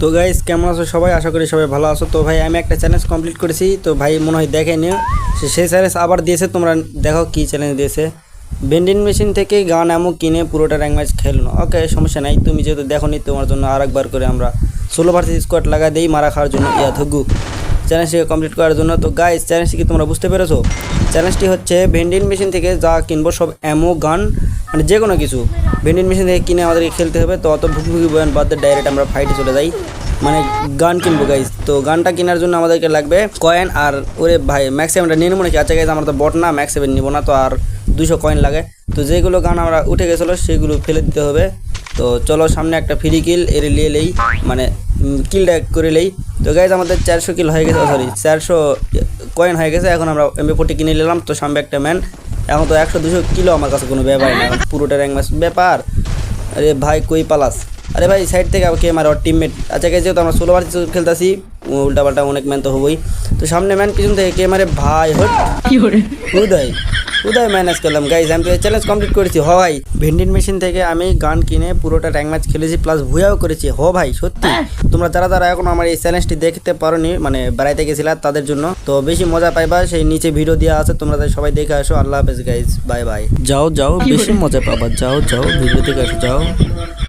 তো গাইস কেমন আছো সবাই? আশা করি সবাই ভালো আছো। তো ভাই আমি একটা চ্যালেঞ্জ কমপ্লিট করেছি, তো ভাই মনে হয় দেখেনি সেই চ্যালেঞ্জ আবার দিয়েছে। তোমরা দেখো কি চ্যালেঞ্জ দিয়েছে। ভেন্ডিং মেশিন থেকে গান এমন কিনে পুরোটা র্যাঙ্ক ম্যাচ খেলো না। ওকে, সমস্যা নাই, তুমি যেহেতু দেখোনি তোমার জন্য আরেকবার করে আমরা 16 ভার্সেস স্কোয়াড লাগা দেই মারা খাওয়ার জন্য ইয়া ধুগু চ্যালেঞ্জটিকে কমপ্লিট করার জন্য। তো গাইস চ্যালেঞ্জটি কি তোমরা বুঝতে পেরেছো? চ্যালেঞ্জটি হচ্ছে ভেন্ডিং মেশিন থেকে যা কিনবো সব অ্যামো গান মানে যে কোনো কিছু ভেন্ডিং মেশিন থেকে কিনে আমাদেরকে খেলতে হবে। তো অত ভুগভুগি বয়ান বাদ দিয়ে ডাইরেক্ট আমরা ফাইটে চলে যাই, মানে গান কিনবো গাইজ। তো গানটা কেনার জন্য আমাদেরকে লাগবে কয়েন। আর ওরে ভাই ম্যাক্স সেভেনটা নিয়ে নেবো নাকি? আচ্ছা গাইজ, আমরা তো বট না, ম্যাক্স সেভেন নিবো না, তো আর 200 কয়েন লাগে। তো যেগুলো গান আমরা উঠে গেছিলো সেগুলো ফেলে দিতে হবে। তো চলো সামনে একটা ফ্রি কিল এর নিয়ে নেই, মানে কিলটা করে নেই। তো গাইজ আমাদের 400 কিল হয়ে গেছে, সরি 400 কয়েন হয়ে গেছে। এখন আমরা MP40 কিনে নিলাম। তো সামনে একটা ম্যান, এখন তো 100-200 কিলো আমার কাছে কোনো ব্যাপার না, পুরোটা র্যাঙ্ক ম্যাচ ব্যাপার। আরে ভাই কই পালাস? আরে ভাই সাইড থেকে কে মারে? ওর টিমমেট। আচ্ছা গেছে, তো আমরা 16 বার খেলতেছি, উল্টাপাল্টা অনেক ম্যান তো হবই। তো সামনে ম্যান, পিছন থেকে কে মারে ভাই? উদয় উদয় ম্যানেজ করলাম গাইজ। আমি তো চ্যালেঞ্জ কমপ্লিট করেছি। হ ভাই, ভেন্ডিং মেশিন থেকে আমি গান কিনে পুরোটা র্যাঙ্ক ম্যাচ খেলেছি, প্লাস ভুয়াও করেছি। হ ভাই সত্যি। তোমরা যারা যারা এখন আমার এই চ্যালেঞ্জটি দেখতে পারোনি, মানে বেড়াইতে গেছিলা, তাদের জন্য তো বেশি মজা পাইবা, সেই নিচে ভিডিও দেওয়া আছে, তোমরা সবাই দেখে আসো। আল্লাহ হাফেজ গাইজ, বাই বাই। যাও যাও, বেশি মজা পাবা, যাও যাও ভিডিও দেখে আসো, যাও।